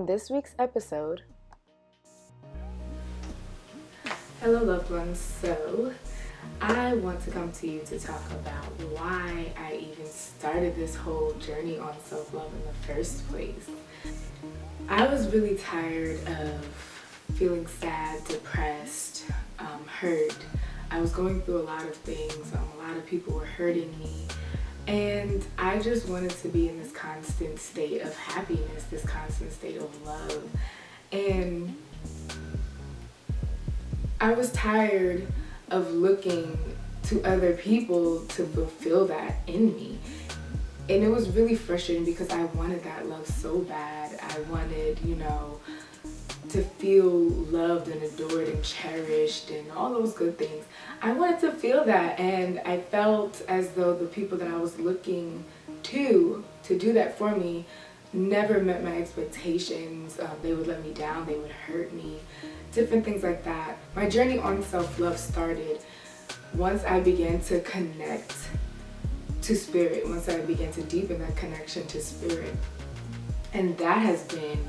On this week's episode, hello loved ones. So I want to come to you to talk about why I even started this whole journey on self-love in the first place. I was really tired of feeling sad, depressed, hurt. I was going through a lot of things. A lot of people were hurting me. And I just wanted to be in this constant state of happiness, this constant state of love. And I was tired of looking to other people to fulfill that in me. And it was really frustrating because I wanted that love so bad. I wanted, to feel loved and adored and cherished and all those good things. I wanted to feel that, and I felt as though the people that I was looking to do that for me never met my expectations. They would let me down, they would hurt me, different things like that. My journey on self-love started once I began to connect to spirit, once I began to deepen that connection to spirit. And that has been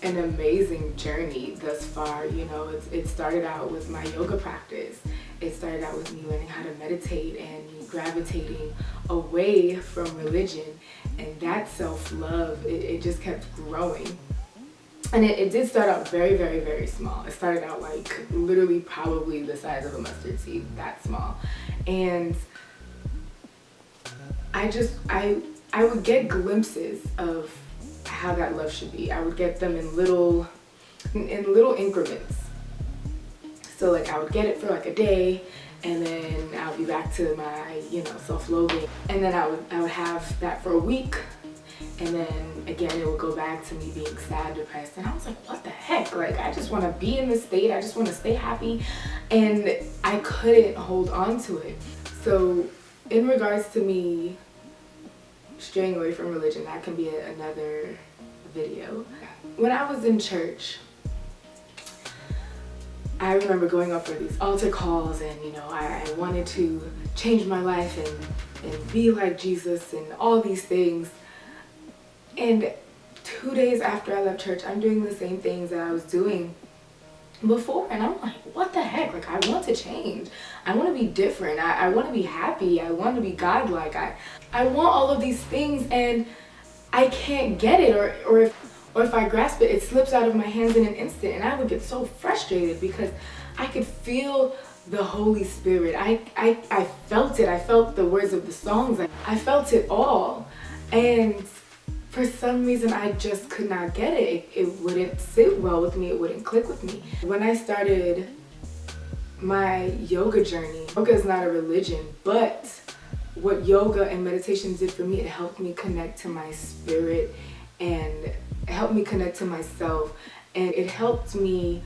an amazing journey thus far. It started out with my yoga practice. It started out with me learning how to meditate and me gravitating away from religion. And that self-love, it just kept growing. And it did start out very, very, very small. It started out like literally probably the size of a mustard seed, that small. And I would get glimpses of how that love should be. I would get them in little increments. So like I would get it for like a day, and then I would be back to my self-loathing, and then I would have that for a week, and then again it would go back to me being sad, depressed, and I was like, what the heck? Like I just want to be in this state. I just want to stay happy, and I couldn't hold on to it. So in regards to me straying away from religion, that can be another video. When I was in church, I remember going up for these altar calls, and I wanted to change my life and be like Jesus and all these things. And 2 days after I left church, I'm doing the same things that I was doing before, and I'm like, what the heck? Like, I want to change. I want to be different. I want to be happy. I want to be godlike. I want all of these things, and I can't get it, or if I grasp it, it slips out of my hands in an instant, and I would get so frustrated because I could feel the Holy Spirit. I felt it. I felt the words of the songs. I felt it all, and for some reason, I just could not get it. It wouldn't sit well with me. It wouldn't click with me. When I started my yoga journey, yoga is not a religion, but what yoga and meditation did for me, it helped me connect to my spirit, and it helped me connect to myself, and it helped me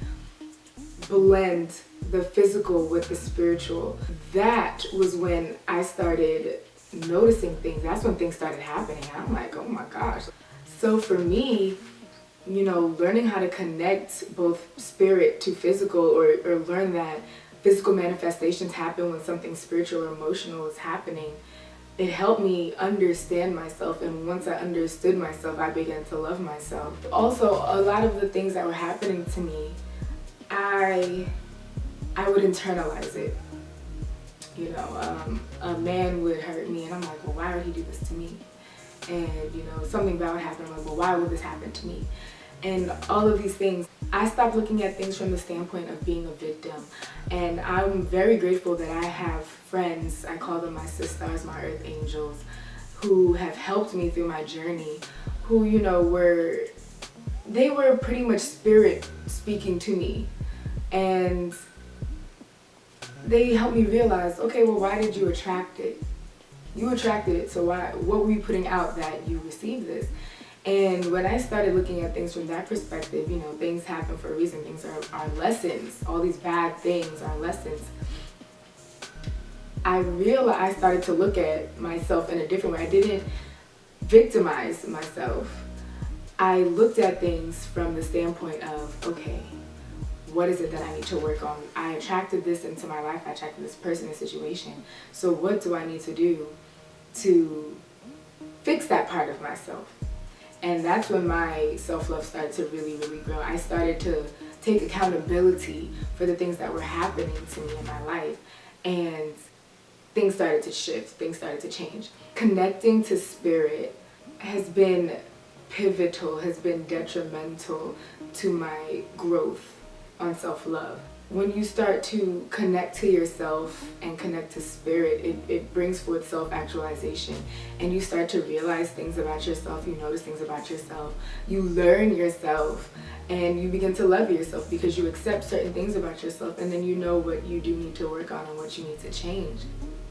blend the physical with the spiritual. That was when I started noticing things. That's when things started happening. I'm like, oh my gosh. So for me, learning how to connect both spirit to physical, or learn that physical manifestations happen when something spiritual or emotional is happening, it helped me understand myself. And once I understood myself, I began to love myself. Also, a lot of the things that were happening to me, I would internalize it. A man would hurt me, and I'm like, well, why would he do this to me? And something bad would happen. I'm like, well, why would this happen to me? And all of these things, I stopped looking at things from the standpoint of being a victim. And I'm very grateful that I have friends, I call them my sisters, my earth angels, who have helped me through my journey, who they were pretty much spirit speaking to me. And they helped me realize, okay, well, why did you attract it? You attracted it, so what were you putting out that you received this? And when I started looking at things from that perspective, things happen for a reason. Things are lessons. All these bad things are lessons. I started to look at myself in a different way. I didn't victimize myself. I looked at things from the standpoint of, okay, what is it that I need to work on? I attracted this into my life. I attracted this person, this situation. So what do I need to do to fix that part of myself? And that's when my self-love started to really, really grow. I started to take accountability for the things that were happening to me in my life. And things started to shift, things started to change. Connecting to spirit has been pivotal, has been detrimental to my growth on self-love. When you start to connect to yourself and connect to spirit, it brings forth self-actualization, and you start to realize things about yourself, you notice things about yourself, you learn yourself, and you begin to love yourself because you accept certain things about yourself, and then you know what you do need to work on and what you need to change.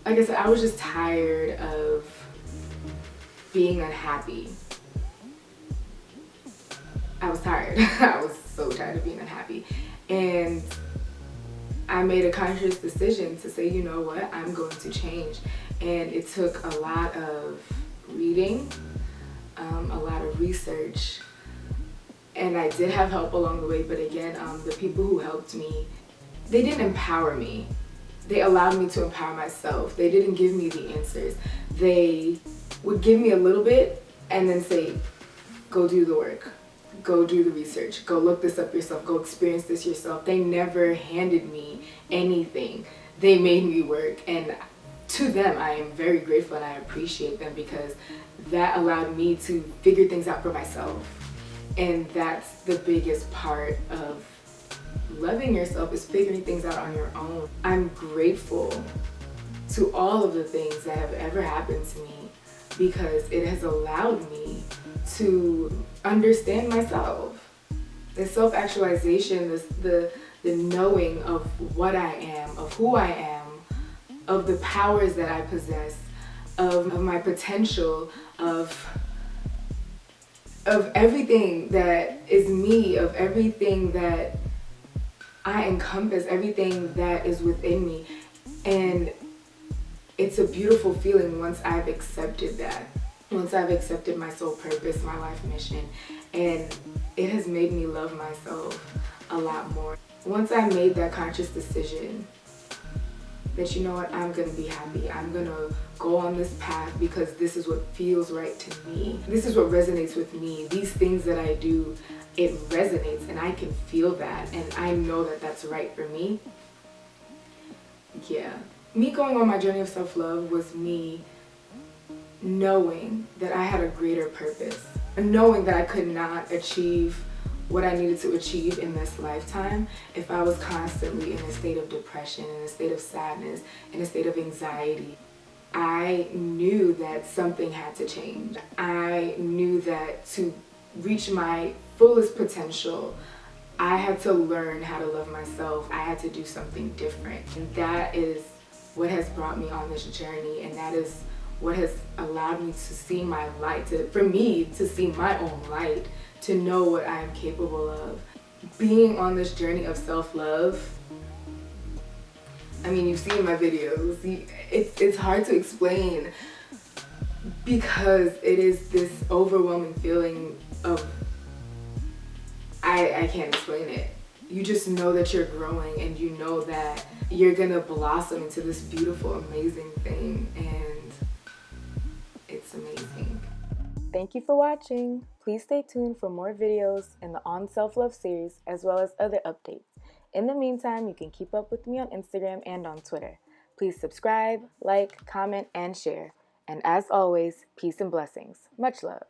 Like I said, I was just tired of being unhappy. I was tired. I was so tired of being unhappy. And I made a conscious decision to say, you know what, I'm going to change. And it took a lot of reading, a lot of research, and I did have help along the way, but again, the people who helped me, they didn't empower me. They allowed me to empower myself. They didn't give me the answers. They would give me a little bit and then say, go do the work. Go do the research. Go look this up yourself. Go experience this yourself. They never handed me anything. They made me work. And to them, I am very grateful and I appreciate them because that allowed me to figure things out for myself. And that's the biggest part of loving yourself, is figuring things out on your own. I'm grateful to all of the things that have ever happened to me because it has allowed me to understand myself. The self-actualization, the knowing of what I am, of who I am, of the powers that I possess, of my potential, of everything that is me, of everything that I encompass, everything that is within me. And it's a beautiful feeling once I've accepted that. Once I've accepted my soul purpose, my life mission, and it has made me love myself a lot more. Once I made that conscious decision that, you know what, I'm gonna be happy, I'm gonna go on this path because this is what feels right to me. This is what resonates with me. These things that I do, it resonates and I can feel that and I know that that's right for me. Yeah. Me going on my journey of self-love was me knowing that I had a greater purpose, and knowing that I could not achieve what I needed to achieve in this lifetime if I was constantly in a state of depression, in a state of sadness, in a state of anxiety. I knew that something had to change. I knew that to reach my fullest potential, I had to learn how to love myself. I had to do something different. And that is what has brought me on this journey, and that is what has allowed me to see my light, for me to see my own light, to know what I am capable of. Being on this journey of self-love, I mean, you've seen my videos. It's hard to explain because it is this overwhelming feeling of, I can't explain it. You just know that you're growing and you know that you're gonna blossom into this beautiful, amazing thing, and it's amazing. Thank you for watching. Please stay tuned for more videos in the On Self-Love series as well as other updates. In the meantime, you can keep up with me on Instagram and on Twitter. Please subscribe, like, comment, and share. And as always, peace and blessings. Much love.